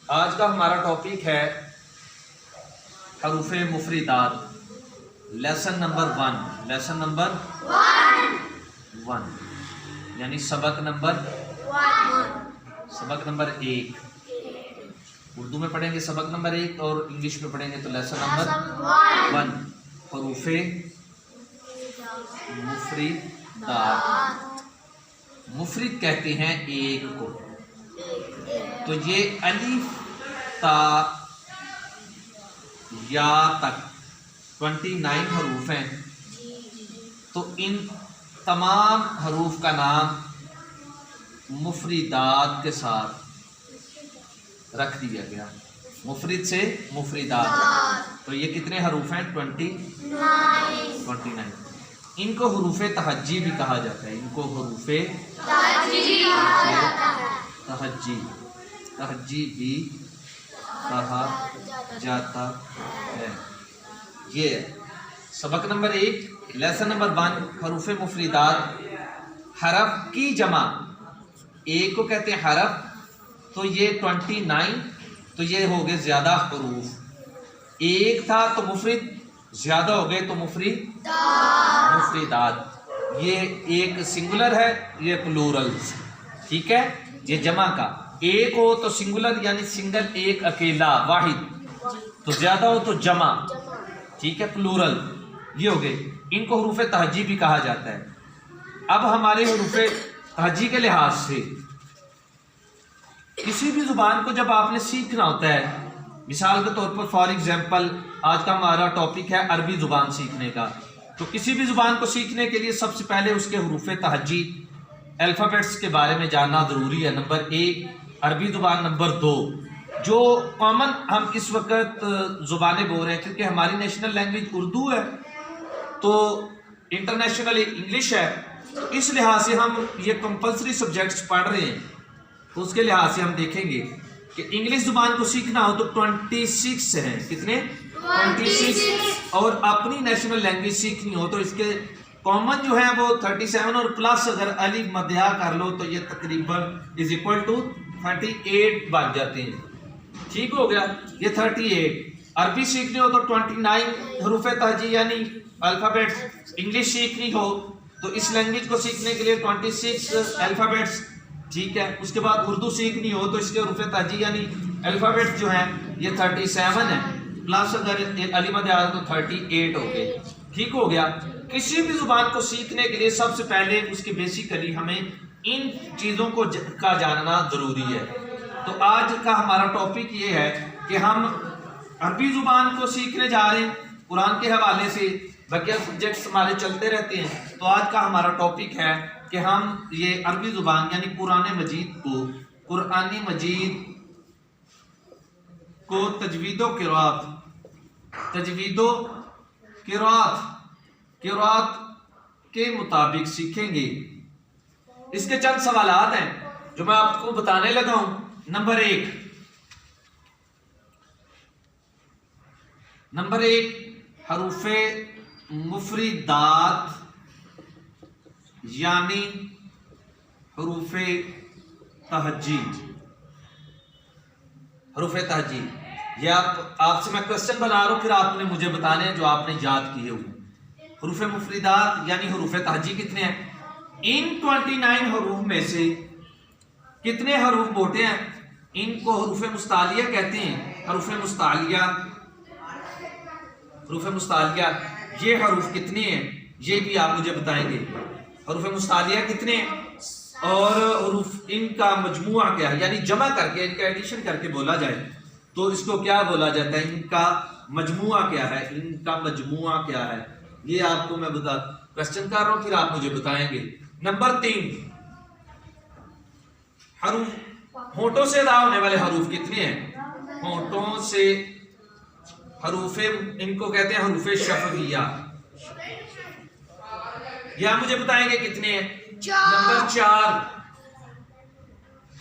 آج کا ہمارا ٹاپک ہے حروف مفردات، لیسن نمبر 1 یعنی سبق نمبر 1۔ اردو میں پڑھیں گے سبق نمبر 1 اور انگلش میں پڑھیں گے تو لیسن نمبر 1۔ حروف مفردات، مفرد کہتے ہیں ایک کو، تو یہ الف تا یا تک 29 حروف ہیں، تو ان تمام حروف کا نام مفردات کے ساتھ رکھ دیا گیا، مفرد سے مفردات۔ تو یہ کتنے حروف ہیں؟ 29۔ ان کو حروف تہجی بھی کہا جاتا ہے، ان کو حروف تہجی بھی کہا جاتا ہے۔ یہ سبق نمبر 1، لیسن نمبر 1، حروف مفردات۔ حرف کی جمع، ایک کو کہتے ہیں حرف، تو یہ 29، تو یہ ہو گئے زیادہ حروف۔ ایک تھا تو مفرد، زیادہ ہو گئے تو مفردات۔ یہ ایک سنگولر ہے، یہ پلورل، ٹھیک ہے، یہ جمع کا۔ ایک ہو تو سنگولر یعنی سنگل، ایک اکیلا واحد، تو زیادہ ہو تو جمع، ٹھیک ہے، پلورل۔ یہ ہو گئے، ان کو حروف تہجی بھی کہا جاتا ہے۔ اب ہمارے حروف تہجی کے لحاظ سے کسی بھی زبان کو جب آپ نے سیکھنا ہوتا ہے، مثال کے طور پر فار ایگزامپل آج کا ہمارا ٹاپک ہے عربی زبان سیکھنے کا، تو کسی بھی زبان کو سیکھنے کے لیے سب سے پہلے اس کے حروف تہجی الفابیٹس کے بارے میں جاننا ضروری ہے۔ نمبر 1 عربی زبان، نمبر 2 جو کامن ہم اس وقت زبانیں بول رہے ہیں، کیونکہ ہماری نیشنل لینگویج اردو ہے تو انٹرنیشنل انگلش ہے، تو اس لحاظ سے ہم یہ کمپلسری سبجیکٹس پڑھ رہے ہیں، تو اس کے لحاظ سے ہم دیکھیں گے کہ انگلش زبان کو سیکھنا ہو تو 26 ہیں، کتنے؟ 26۔ اور اپنی نیشنل لینگویج سیکھنی ہو تو اس کے کامن جو ہیں وہ 37 اور پلس اگر الف مدھیہ کر لو تو یہ تقریباً = 38 بن جاتے ہیں، ٹھیک ہو گیا، یہ 38۔ عربی سیکھنی ہو تو 29 حروف تہجی یعنی الفابیٹس، انگلش سیکھنی ہو تو اس لینگویج کو سیکھنے کے لیے 26 الفابیٹس، ٹھیک ہے۔ اس کے بعد اردو سیکھنی ہو تو اس کے حروف تہجی یعنی الفابیٹس جو ہیں یہ 37 ہیں، پلس اگر الف مدھیہ تو 38 ہو گئے، ٹھیک ہو گیا۔ کسی بھی زبان کو سیکھنے کے لیے سب سے پہلے اس کی بیسیکلی ہمیں ان چیزوں کو کا جاننا ضروری ہے۔ تو آج کا ہمارا ٹاپک یہ ہے کہ ہم عربی زبان کو سیکھنے جا رہے ہیں قرآن کے حوالے سے، بقیہ سبجیکٹس ہمارے چلتے رہتے ہیں، تو آج کا ہمارا ٹاپک ہے کہ ہم یہ عربی زبان یعنی قرآن مجید کو تجوید و قرات کے مطابق سیکھیں گے۔ اس کے چند سوالات ہیں جو میں آپ کو بتانے لگا ہوں۔ نمبر 1 حروف مفردات یعنی حروف تہجی۔ حروف تہجی، یہ آپ سے میں کوسچن بنا رہا ہوں، پھر آپ نے مجھے بتانے ہیں جو آپ نے یاد کیے ہوئے۔ حروف مفردات یعنی حروف تہجی کتنے ہیں؟ ان 29 حروف میں سے کتنے حروف موٹے ہیں؟ ان کو حروف مستعلیہ کہتے ہیں۔ حروف مستعلیہ یہ حروف کتنے ہیں یہ بھی آپ مجھے بتائیں گے۔ حروف مستعلیہ کتنے ہیں اور حروف ان کا مجموعہ کیا ہے، یعنی جمع کر کے ان کا ایڈیشن کر کے بولا جائے تو اس کو کیا بولا جاتا ہے؟ ان کا مجموعہ کیا ہے، یہ آپ کو میں کوسچن کر رہا ہوں، پھر آپ مجھے بتائیں گے۔ نمبر 3 حروف ہونٹوں سے ادا ہونے والے حروف کتنے ہیں؟ ہونٹوں سے حروف، ان کو کہتے ہیں حروف شفویہ، یہ آپ مجھے بتائیں گے کتنے ہیں؟ نمبر 4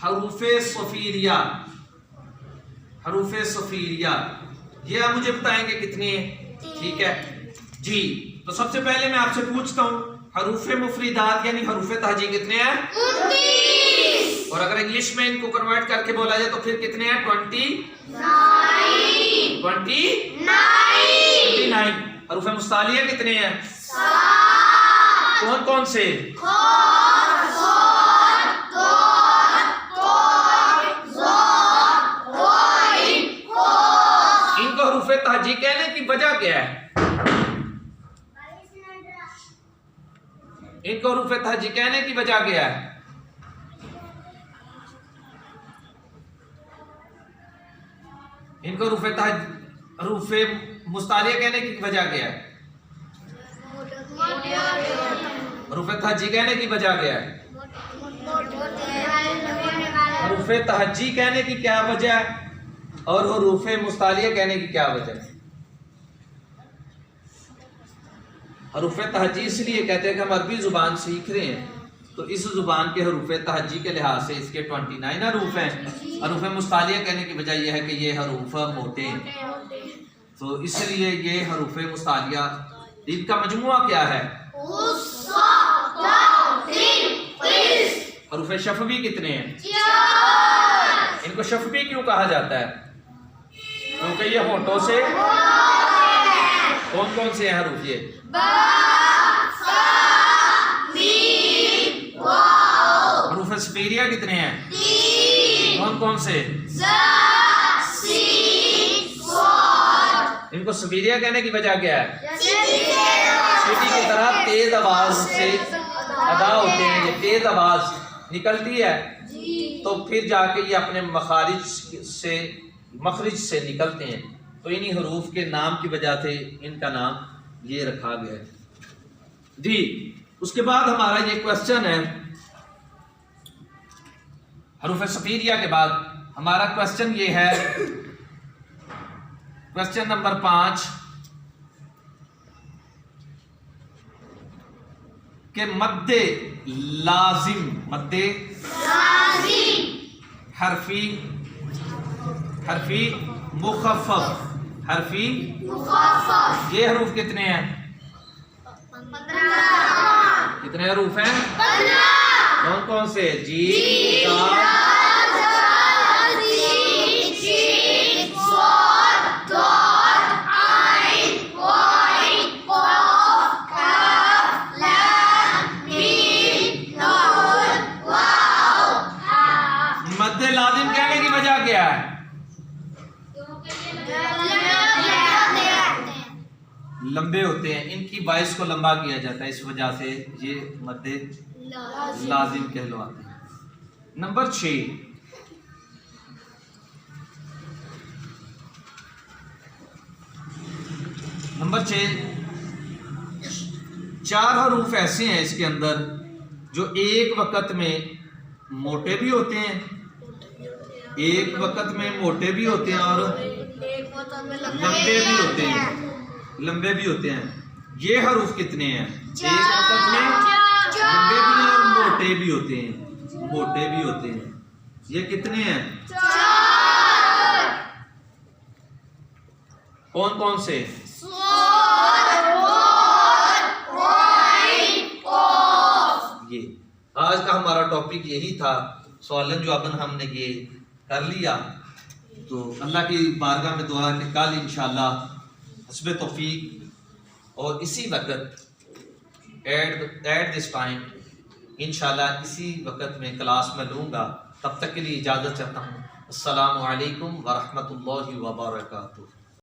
حروف صفیریہ، یہ آپ مجھے بتائیں گے کتنے ہیں؟ ٹھیک ہے جی، تو سب سے پہلے میں آپ سے پوچھتا ہوں حروف مفردات یعنی حروف تہجی کتنے ہیں؟ 29۔ اور اگر انگلش میں ان کو کنورٹ کر کے بولا جائے تو پھر کتنے ہیں؟ 29 حروف مستعلیہ کتنے ہیں؟ کون کون سے؟ ان کو حروف تہجی کہنے کی وجہ کیا ہے؟ ان کو حروف تہجی کہنے کی وجہ کیا ہے؟ ان کو حروف مستعلیہ کہنے کی وجہ کیا ہے؟ حروف تہجی کہنے کی وجہ کیا ہے؟ حروف تہجی کہنے کی کیا وجہ ہے اور حروف مستعلیہ کہنے کی کیا وجہ ہے؟ حروف تہجی اس لیے کہتے ہیں کہ ہم عربی زبان سیکھ رہے ہیں تو اس زبان کے حروف تہجی کے لحاظ سے اس کے 29 حروف ہیں. حروف مستعلیہ کہنے کی وجہ یہ ہے کہ یہ حروف موٹے ہیں تو اس لیے یہ حروف مستعلیہ ان کا مجموعہ کیا ہے؟ حروف شفوی کتنے ہیں؟ ان کو شفوی کیوں کہا جاتا ہے؟ کیونکہ یہ ہونٹوں سے کون کون سے ہیں حروف؟ یہ حروف سفیریہ کتنے ہیں؟ کون کون سے؟ ان کو سفیریہ کہنے کی وجہ کیا ہے؟ سیٹی کی طرح تیز آواز سے ادا ہوتے ہیں. یہ تیز آواز نکلتی ہے تو پھر جا کے یہ اپنے مخرج سے نکلتے ہیں تو انہی حروف کے نام کی وجہ سے ان کا نام یہ رکھا گیا ہے. جی اس کے بعد ہمارا یہ کوشچن ہے حروف صفیریہ کے بعد ہمارا کوشچن یہ ہے کوشچن نمبر 5 کہ مد لازم حرفی مخفف یہ حروف کتنے ہیں؟ کتنے حروف ہیں؟ 15. کون کون سے؟ جی مد لازم کہنے کی وجہ کیا ہے؟ لمبے ہوتے ہیں ان کی باعث کو لمبا کیا جاتا ہے اس وجہ سے یہ مد لازم کہلواتے ہیں. نمبر 6 4 حروف ایسے ہیں اس کے اندر جو ایک وقت میں موٹے بھی ہوتے ہیں اور لمبے بھی ہوتے ہیں. یہ حروف کتنے ہیں؟ ایک وقت میں لمبے بھی ہیں اور موٹے بھی ہوتے ہیں. یہ کتنے ہیں؟ 4. کون کون سے؟ یہ آج کا ہمارا ٹاپک یہی تھا. سوالن جواباً ہم نے یہ کر لیا تو اللہ کی بارگاہ میں دعا کہ کل انشاءاللہ حسب توفیق اور اسی وقت ایٹ دس ٹائم انشاءاللہ اسی وقت میں کلاس میں لوں گا. تب تک کے لیے اجازت چاہتا ہوں. السلام علیکم ورحمۃ اللہ وبرکاتہ.